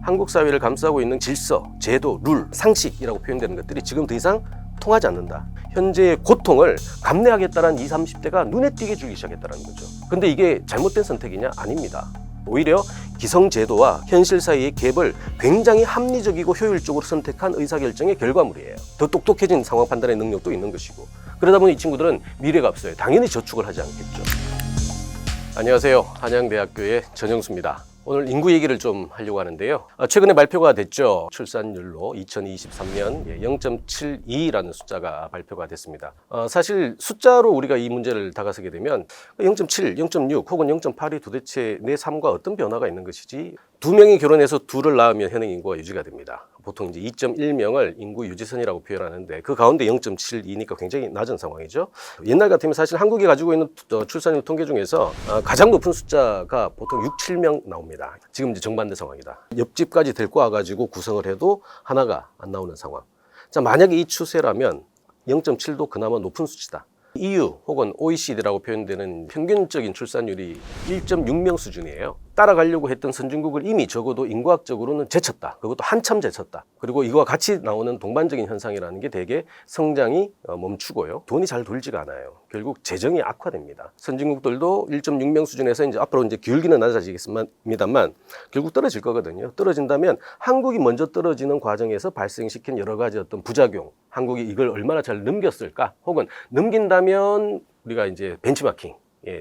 한국 사회를 감싸고 있는 질서, 제도, 룰, 상식이라고 표현되는 것들이 지금 더 이상 통하지 않는다. 현재의 고통을 감내하겠다는 20, 30대가 눈에 띄게 주기 시작했다는 거죠. 근데 이게 잘못된 선택이냐? 아닙니다. 오히려 기성제도와 현실 사이의 갭을 굉장히 합리적이고 효율적으로 선택한 의사결정의 결과물이에요. 더 똑똑해진 상황 판단의 능력도 있는 것이고, 그러다 보니 이 친구들은 미래가 없어요. 당연히 저축을 하지 않겠죠. 안녕하세요. 한양대학교의 전영수입니다. 오늘 인구 얘기를 좀 하려고 하는데요. 최근에 발표가 됐죠. 출산율로 2023년 0.72라는 숫자가 발표가 됐습니다. 사실 숫자로 우리가 이 문제를 다가서게 되면 0.7, 0.6 혹은 0.8이 도대체 내 삶과 어떤 변화가 있는 것이지, 두 명이 결혼해서 둘을 낳으면 현행 인구가 유지가 됩니다. 보통 이제 2.1명을 인구 유지선이라고 표현하는데 그 가운데 0.72니까 굉장히 낮은 상황이죠. 옛날 같으면 사실 한국이 가지고 있는 출산율 통계 중에서 가장 높은 숫자가 보통 6, 7명 나옵니다. 지금 이제 정반대 상황이다. 옆집까지 데리고 와가지고 구성을 해도 하나가 안 나오는 상황. 자, 만약에 이 추세라면 0.7도 그나마 높은 수치다. EU 혹은 OECD라고 표현되는 평균적인 출산율이 1.6명 수준이에요. 따라가려고 했던 선진국을 이미 적어도 인구학적으로는 제쳤다. 그것도 한참 제쳤다. 그리고 이거와 같이 나오는 동반적인 현상이라는 게 대개 성장이 멈추고요. 돈이 잘 돌지가 않아요. 결국 재정이 악화됩니다. 선진국들도 1.6명 수준에서 이제 앞으로 이제 기울기는 낮아지겠습니다만 결국 떨어질 거거든요. 떨어진다면 한국이 먼저 떨어지는 과정에서 발생시킨 여러 가지 어떤 부작용, 한국이 이걸 얼마나 잘 넘겼을까? 혹은 넘긴다면 우리가 이제 벤치마킹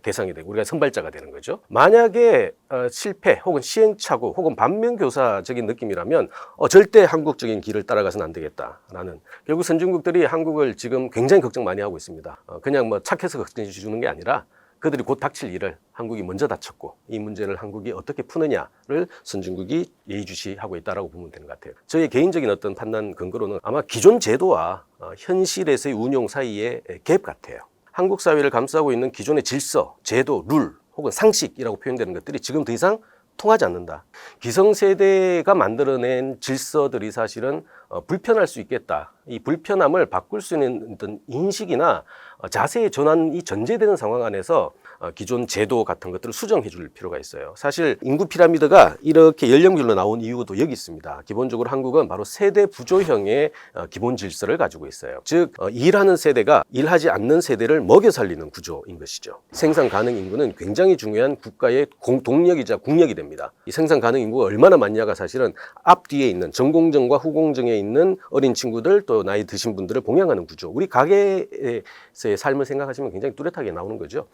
대상이 되고 우리가 선발자가 되는 거죠. 만약에 실패 혹은 시행착오 혹은 반면교사적인 느낌이라면 절대 한국적인 길을 따라가서는 안 되겠다라는, 결국 선진국들이 한국을 지금 굉장히 걱정 많이 하고 있습니다. 그냥 뭐 착해서 걱정해 주는 게 아니라 그들이 곧 닥칠 일을 한국이 먼저 닥쳤고 이 문제를 한국이 어떻게 푸느냐를 선진국이 예의주시하고 있다라고 보면 되는 것 같아요. 저의 개인적인 어떤 판단 근거로는 아마 기존 제도와 현실에서의 운용 사이의 갭 같아요. 한국 사회를 감싸고 있는 기존의 질서, 제도, 룰 혹은 상식이라고 표현되는 것들이 지금 더 이상 통하지 않는다. 기성세대가 만들어낸 질서들이 사실은 불편할 수 있겠다. 이 불편함을 바꿀 수 있는 어떤 인식이나 자세의 전환이 전제되는 상황 안에서 기존 제도 같은 것들을 수정해 줄 필요가 있어요. 사실 인구 피라미드가 이렇게 연령별로 나온 이유도 여기 있습니다. 기본적으로 한국은 바로 세대 부조형의 기본 질서를 가지고 있어요. 즉 일하는 세대가 일하지 않는 세대를 먹여 살리는 구조인 것이죠. 생산 가능 인구는 굉장히 중요한 국가의 동력이자 국력이 됩니다. 이 생산 가능 인구가 얼마나 많냐가 사실은 앞뒤에 있는 전공정과 후공정에 있는 어린 친구들, 또 나이 드신 분들을 봉양하는 구조. 우리 가게에서의 삶을 생각하시면 굉장히 뚜렷하게 나오는 거죠.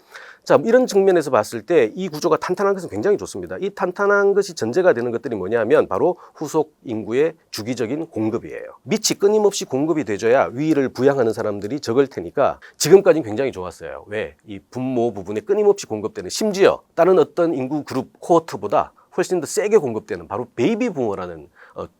자, 이런 측면에서 봤을 때 이 구조가 탄탄한 것은 굉장히 좋습니다. 이 탄탄한 것이 전제가 되는 것들이 뭐냐면 바로 후속 인구의 주기적인 공급이에요. 밑이 끊임없이 공급이 돼줘야 위를 부양하는 사람들이 적을 테니까 지금까지는 굉장히 좋았어요. 왜? 이 분모 부분에 끊임없이 공급되는, 심지어 다른 어떤 인구 그룹 코호트보다 훨씬 더 세게 공급되는 바로 베이비 부모라는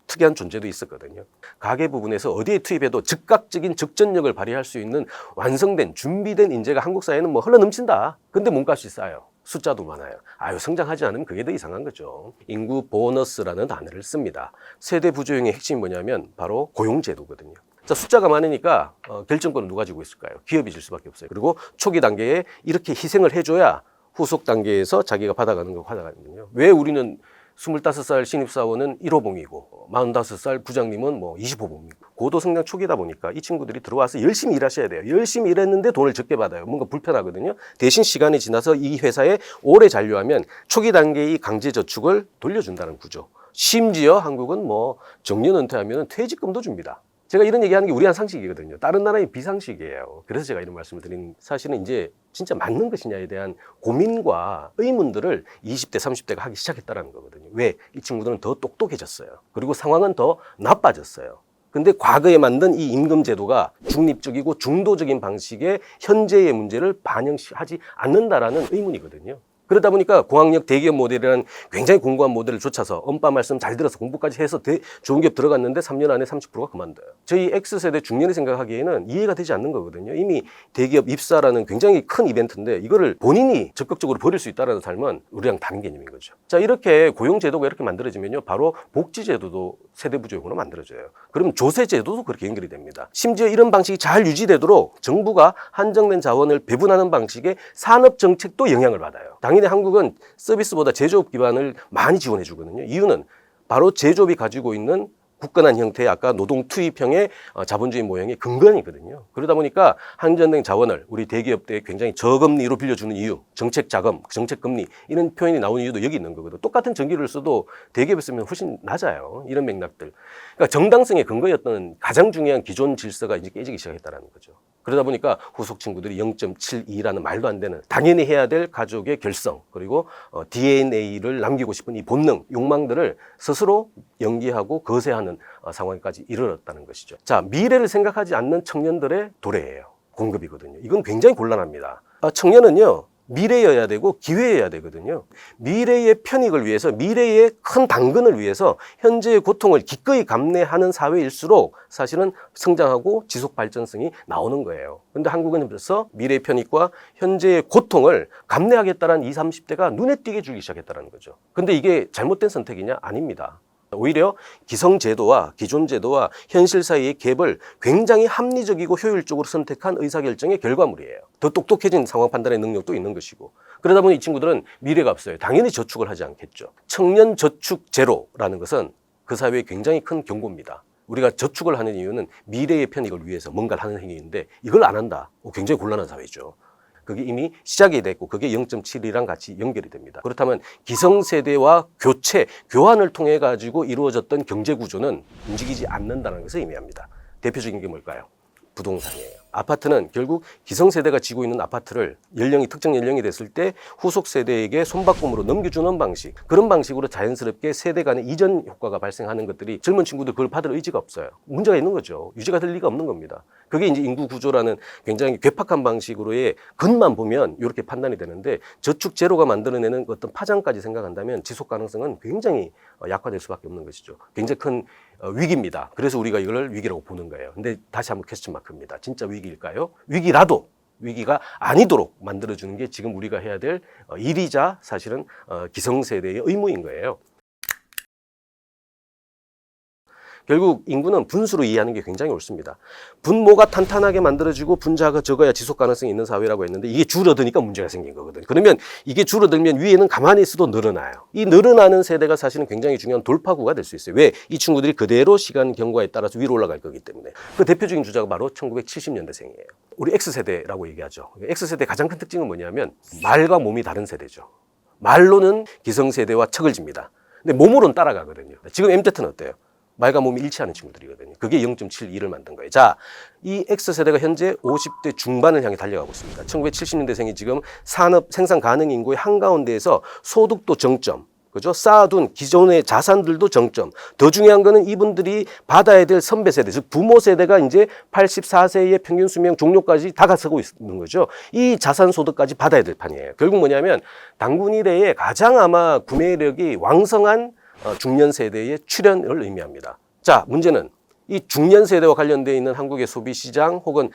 특이한 존재도 있었거든요. 가계 부분에서 어디에 투입해도 즉각적인 적전력을 발휘할 수 있는 완성된 준비된 인재가 한국 사회는 뭐 흘러 넘친다. 근데 몸값이 싸요. 숫자도 많아요. 성장하지 않으면 그게 더 이상한 거죠. 인구 보너스라는 단어를 씁니다. 세대 부조형의 핵심이 뭐냐면 바로 고용제도거든요. 자, 숫자가 많으니까 결정권을 누가 쥐고 있을까요? 기업이 질 수밖에 없어요. 그리고 초기 단계에 이렇게 희생을 해줘야 후속 단계에서 자기가 받아가는 걸 받아가거든요. 왜 우리는 25살 신입사원은 1호봉이고 45살 부장님은 뭐 25봉이고 고도성장 초기다 보니까 이 친구들이 들어와서 열심히 일하셔야 돼요. 열심히 일했는데 돈을 적게 받아요. 뭔가 불편하거든요. 대신 시간이 지나서 이 회사에 오래 잔류하면 초기 단계의 강제저축을 돌려준다는 구조. 심지어 한국은 뭐 정년 은퇴하면 퇴직금도 줍니다. 제가 이런 얘기하는 게 우리한 상식이거든요. 다른 나라의 비상식이에요. 그래서 제가 이런 말씀을 드린, 사실은 이제 진짜 맞는 것이냐에 대한 고민과 의문들을 20대, 30대가 하기 시작했다는 거거든요. 왜? 이 친구들은 더 똑똑해졌어요. 그리고 상황은 더 나빠졌어요. 근데 과거에 만든 이 임금제도가 중립적이고 중도적인 방식의 현재의 문제를 반영하지 않는다라는 의문이거든요. 그러다 보니까 공학력 대기업 모델이라는 굉장히 공고한 모델을 쫓아서 엄빠 말씀 잘 들어서 공부까지 해서 좋은 기업 들어갔는데 3년 안에 30%가 그만둬요. 저희 X세대 중년이 생각하기에는 이해가 되지 않는 거거든요. 이미 대기업 입사라는 굉장히 큰 이벤트인데 이거를 본인이 적극적으로 버릴 수 있다는 삶은 우리랑 다른 개념인 거죠. 자, 이렇게 고용제도가 이렇게 만들어지면요, 바로 복지제도도 세대부조용으로 만들어져요. 그럼 조세제도도 그렇게 연결이 됩니다. 심지어 이런 방식이 잘 유지되도록 정부가 한정된 자원을 배분하는 방식의 산업정책도 영향을 받아요. 당연히 한국은 서비스보다 제조업 기반을 많이 지원해 주거든요. 이유는 바로 제조업이 가지고 있는 굳건한 형태의 아까 노동 투입형의 자본주의 모형의 근간이거든요. 그러다 보니까 한전등 자원을 우리 대기업들에 굉장히 저금리로 빌려주는 이유, 정책 자금, 정책 금리 이런 표현이 나오는 이유도 여기 있는 거거든요. 똑같은 전기를 써도 대기업에 쓰면 훨씬 낮아요. 이런 맥락들. 그러니까 정당성의 근거였던 가장 중요한 기존 질서가 이제 깨지기 시작했다는 거죠. 그러다 보니까 후속 친구들이 0.72라는 말도 안 되는 당연히 해야 될 가족의 결성 그리고 DNA를 남기고 싶은 이 본능, 욕망들을 스스로 연기하고 거세하는 상황까지 이르렀다는 것이죠. 자, 미래를 생각하지 않는 청년들의 도래예요. 공급이거든요. 이건 굉장히 곤란합니다. 청년은요. 미래여야 되고 기회여야 되거든요. 미래의 편익을 위해서 미래의 큰 당근을 위해서 현재의 고통을 기꺼이 감내하는 사회일수록 사실은 성장하고 지속 발전성이 나오는 거예요. 그런데 한국은 벌써 미래의 편익과 현재의 고통을 감내하겠다는 20, 30대가 눈에 띄게 주기 시작했다는 거죠. 근데 이게 잘못된 선택이냐? 아닙니다. 오히려 기성제도와 기존제도와 현실 사이의 갭을 굉장히 합리적이고 효율적으로 선택한 의사결정의 결과물이에요. 더 똑똑해진 상황 판단의 능력도 있는 것이고 그러다 보니 이 친구들은 미래가 없어요. 당연히 저축을 하지 않겠죠. 청년 저축 제로라는 것은 그 사회에 굉장히 큰 경고입니다. 우리가 저축을 하는 이유는 미래의 편익을 위해서 뭔가를 하는 행위인데 이걸 안 한다. 굉장히 곤란한 사회죠. 그게 이미 시작이 됐고 그게 0.7이랑 같이 연결이 됩니다. 그렇다면 기성세대와 교체, 교환을 통해 가지고 이루어졌던 경제구조는 움직이지 않는다는 것을 의미합니다. 대표적인 게 뭘까요? 부동산이에요. 아파트는 결국 기성세대가 지고 있는 아파트를 특정 연령이 됐을 때 후속 세대에게 손바꿈으로 넘겨주는 방식, 그런 방식으로 자연스럽게 세대 간의 이전 효과가 발생하는 것들이 젊은 친구들 그걸 받을 의지가 없어요. 문제가 있는 거죠. 유지가 될 리가 없는 겁니다. 그게 이제 인구 구조라는 굉장히 괴팍한 방식으로의 근만 보면 이렇게 판단이 되는데 저축 제로가 만들어내는 어떤 파장까지 생각한다면 지속 가능성은 굉장히 약화될 수밖에 없는 것이죠. 굉장히 큰 위기입니다. 그래서 우리가 이걸 위기라고 보는 거예요. 근데 다시 한번 퀘스천 마크입니다. 진짜 위기일까요? 위기라도 위기가 아니도록 만들어주는 게 지금 우리가 해야 될 일이자 사실은 기성세대의 의무인 거예요. 결국 인구는 분수로 이해하는 게 굉장히 옳습니다. 분모가 탄탄하게 만들어지고 분자가 적어야 지속 가능성이 있는 사회라고 했는데 이게 줄어드니까 문제가 생긴 거거든요. 그러면 이게 줄어들면 위에는 가만히 있어도 늘어나요. 이 늘어나는 세대가 사실은 굉장히 중요한 돌파구가 될 수 있어요. 왜? 이 친구들이 그대로 시간 경과에 따라서 위로 올라갈 거기 때문에. 그 대표적인 주자가 바로 1970년대생이에요. 우리 X세대라고 얘기하죠. X세대의 가장 큰 특징은 뭐냐면 말과 몸이 다른 세대죠. 말로는 기성세대와 척을 집니다. 근데 몸으로는 따라가거든요. 지금 MZ는 어때요? 말과 몸이 일치하는 친구들이거든요. 그게 0.72를 만든 거예요. 자, 이 X세대가 현재 50대 중반을 향해 달려가고 있습니다. 1970년대생이 지금 산업 생산 가능 인구의 한가운데에서 소득도 정점, 그죠? 쌓아둔 기존의 자산들도 정점. 더 중요한 거는 이분들이 받아야 될 선배 세대, 즉 부모 세대가 이제 84세의 평균 수명 종료까지 다가서고 있는 거죠. 이 자산 소득까지 받아야 될 판이에요. 결국 뭐냐면 당군 이래에 가장 아마 구매력이 왕성한 중년 세대의 출현을 의미합니다. 자, 문제는 이 중년 세대와 관련되어 있는 한국의 소비 시장 혹은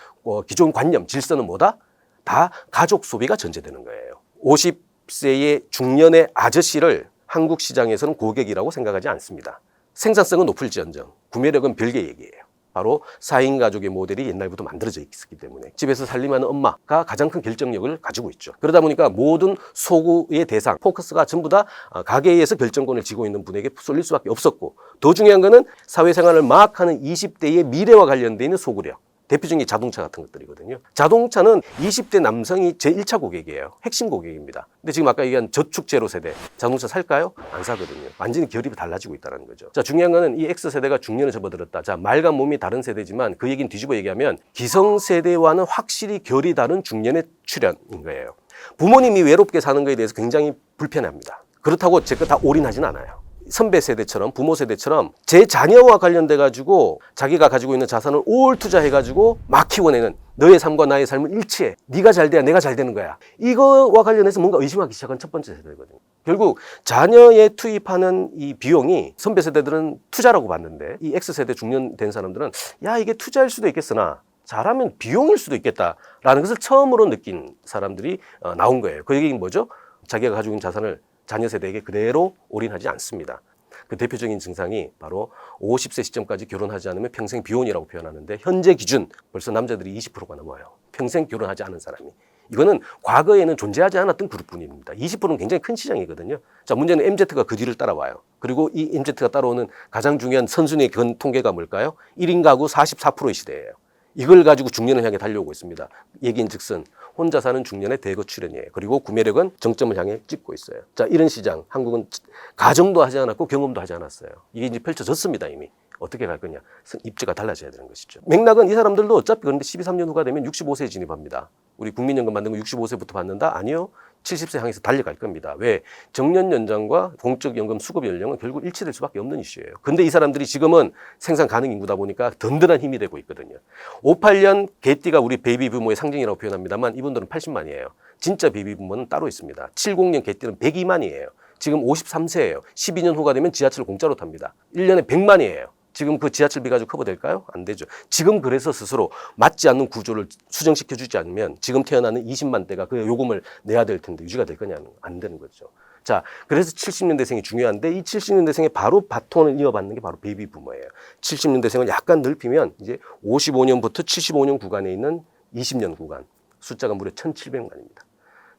기존 관념, 질서는 뭐다? 다 가족 소비가 전제되는 거예요. 50세의 중년의 아저씨를 한국 시장에서는 고객이라고 생각하지 않습니다. 생산성은 높을지언정 구매력은 별개의 얘기예요. 바로 4인 가족의 모델이 옛날부터 만들어져 있었기 때문에 집에서 살림하는 엄마가 가장 큰 결정력을 가지고 있죠. 그러다 보니까 모든 소구의 대상, 포커스가 전부 다 가계에서 결정권을 쥐고 있는 분에게 쏠릴 수밖에 없었고 더 중요한 거는 사회생활을 막 하는 20대의 미래와 관련되어 있는 소구력. 대표적인 게 자동차 같은 것들이거든요. 자동차는 20대 남성이 제1차 고객이에요. 핵심 고객입니다. 근데 지금 아까 얘기한 저축 제로 세대, 자동차 살까요? 안 사거든요. 완전히 결이 달라지고 있다는 거죠. 자, 중요한 거는 이 X세대가 중년을 접어들었다. 자, 말과 몸이 다른 세대지만 그 얘기는 뒤집어 얘기하면 기성세대와는 확실히 결이 다른 중년의 출현인 거예요. 부모님이 외롭게 사는 거에 대해서 굉장히 불편해합니다. 그렇다고 제 거 다 올인하진 않아요. 선배 세대처럼 부모 세대처럼 제 자녀와 관련돼 가지고 자기가 가지고 있는 자산을 올 투자해 가지고 막 키워내는 너의 삶과 나의 삶은 일치해. 네가 잘 돼야 내가 잘 되는 거야. 이거와 관련해서 뭔가 의심하기 시작한 첫 번째 세대거든요. 결국 자녀에 투입하는 이 비용이 선배 세대들은 투자라고 봤는데 이 X세대 중년 된 사람들은 야 이게 투자일 수도 있겠으나 잘하면 비용일 수도 있겠다라는 것을 처음으로 느낀 사람들이 나온 거예요. 그 얘기는 뭐죠? 자기가 가지고 있는 자산을 자녀 세대에게 그대로 올인하지 않습니다. 그 대표적인 증상이 바로 50세 시점까지 결혼하지 않으면 평생 비혼이라고 표현하는데 현재 기준 벌써 남자들이 20%가 넘어요. 평생 결혼하지 않은 사람이. 이거는 과거에는 존재하지 않았던 그룹뿐입니다. 20%는 굉장히 큰 시장이거든요. 자, 문제는 MZ가 그 뒤를 따라와요. 그리고 이 MZ가 따라오는 가장 중요한 선순위의 통계가 뭘까요? 1인 가구 44%의 시대예요. 이걸 가지고 중년을 향해 달려오고 있습니다. 얘기인즉슨 혼자 사는 중년의 대거 출현이에요. 그리고 구매력은 정점을 향해 찍고 있어요. 자, 이런 시장 한국은 가정도 하지 않았고 경험도 하지 않았어요. 이게 이제 펼쳐졌습니다. 이미. 어떻게 갈 거냐? 입지가 달라져야 되는 것이죠. 맥락은 이 사람들도 어차피 그런데 12~13년 후가 되면 65세에 진입합니다. 우리 국민연금 받는 거 65세부터 받는다? 아니요. 70세 향해서 달려갈 겁니다. 왜? 정년 연장과 공적연금 수급 연령은 결국 일치될 수밖에 없는 이슈예요. 근데 이 사람들이 지금은 생산 가능 인구다 보니까 든든한 힘이 되고 있거든요. 58년 개띠가 우리 베이비 부모의 상징이라고 표현합니다만 이분들은 80만이에요. 진짜 베이비 부모는 따로 있습니다. 70년 개띠는 102만이에요. 지금 53세예요. 12년 후가 되면 지하철 공짜로 탑니다. 1년에 100만이에요. 지금 그 지하철비 가지고 커버될까요? 안 되죠. 지금 그래서 스스로 맞지 않는 구조를 수정시켜주지 않으면 지금 태어나는 20만 대가 그 요금을 내야 될 텐데 유지가 될 거냐는 안 되는 거죠. 자, 그래서 70년대생이 중요한데 이 70년대생의 바로 바톤을 이어받는 게 바로 베이비 부모예요. 70년대생을 약간 넓히면 이제 55년부터 75년 구간에 있는 20년 구간 숫자가 무려 1,700만입니다.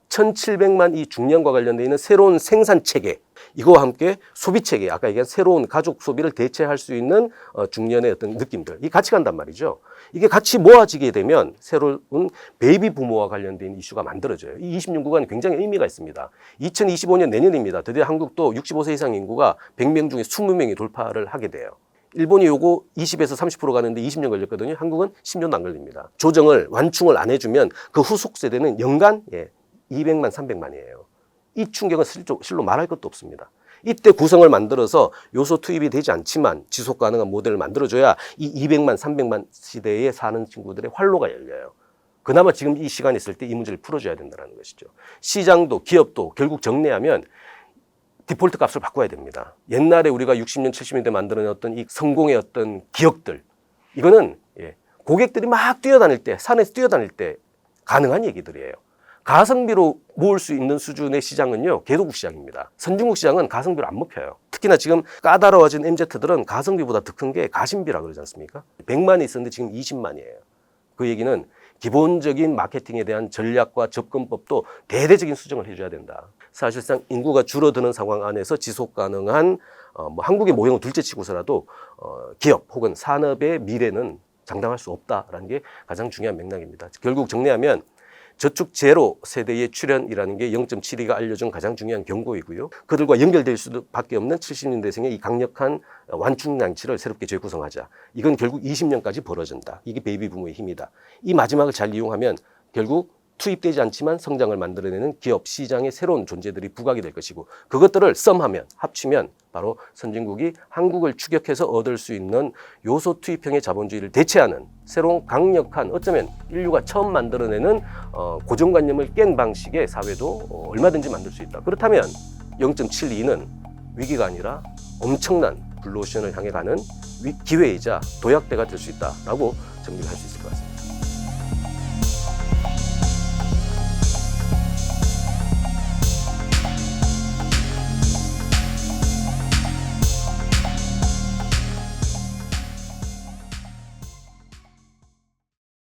1,700만 이 중년과 관련되어 있는 새로운 생산 체계, 이거와 함께 소비 체계, 아까 얘기한 새로운 가족 소비를 대체할 수 있는 중년의 어떤 느낌들, 이 같이 간단 말이죠. 이게 같이 모아지게 되면 새로운 베이비 부모와 관련된 이슈가 만들어져요. 이 20년 구간이 굉장히 의미가 있습니다. 2025년 내년입니다. 드디어 한국도 65세 이상 인구가 100명 중에 20명이 돌파를 하게 돼요. 일본이 요거 20에서 30% 가는데 20년 걸렸거든요. 한국은 10년도 안 걸립니다. 조정을, 완충을 안 해주면 그 후속 세대는 연간 200만, 300만이에요. 이 충격은 실로 말할 것도 없습니다. 이때 구성을 만들어서 요소 투입이 되지 않지만 지속 가능한 모델을 만들어줘야 이 200만, 300만 시대에 사는 친구들의 활로가 열려요. 그나마 지금 이 시간이 있을 때 이 문제를 풀어줘야 된다는 것이죠. 시장도 기업도 결국 정리하면 디폴트 값을 바꿔야 됩니다. 옛날에 우리가 60년, 70년대 만들어냈던 이 성공의 어떤 기억들, 이거는 고객들이 막 뛰어다닐 때, 산에서 뛰어다닐 때 가능한 얘기들이에요. 가성비로 모을 수 있는 수준의 시장은요, 개도국 시장입니다. 선진국 시장은 가성비로 안 먹혀요. 특히나 지금 까다로워진 MZ들은 가성비보다 더 큰 게 가심비라 그러지 않습니까? 100만이 있었는데 지금 20만이에요. 그 얘기는 기본적인 마케팅에 대한 전략과 접근법도 대대적인 수정을 해줘야 된다. 사실상 인구가 줄어드는 상황 안에서 지속 가능한 한국의 모형을 둘째치고서라도 기업 혹은 산업의 미래는 장담할 수 없다라는 게 가장 중요한 맥락입니다. 결국 정리하면 저축 제로 세대의 출현이라는 게 0.72가 알려준 가장 중요한 경고이고요. 그들과 연결될 수밖에 없는 70년대생의 이 강력한 완충 장치를 새롭게 재구성하자. 이건 결국 20년까지 벌어진다. 이게 베이비 부모의 힘이다. 이 마지막을 잘 이용하면 결국 투입되지 않지만 성장을 만들어내는 기업, 시장의 새로운 존재들이 부각이 될 것이고 그것들을 썸하면, 합치면 바로 선진국이 한국을 추격해서 얻을 수 있는 요소 투입형의 자본주의를 대체하는 새로운 강력한 어쩌면 인류가 처음 만들어내는 고정관념을 깬 방식의 사회도 얼마든지 만들 수 있다. 그렇다면 0.72는 위기가 아니라 엄청난 블루오션을 향해 가는 기회이자 도약대가 될 수 있다라고 정리를 할 수 있을 것 같습니다.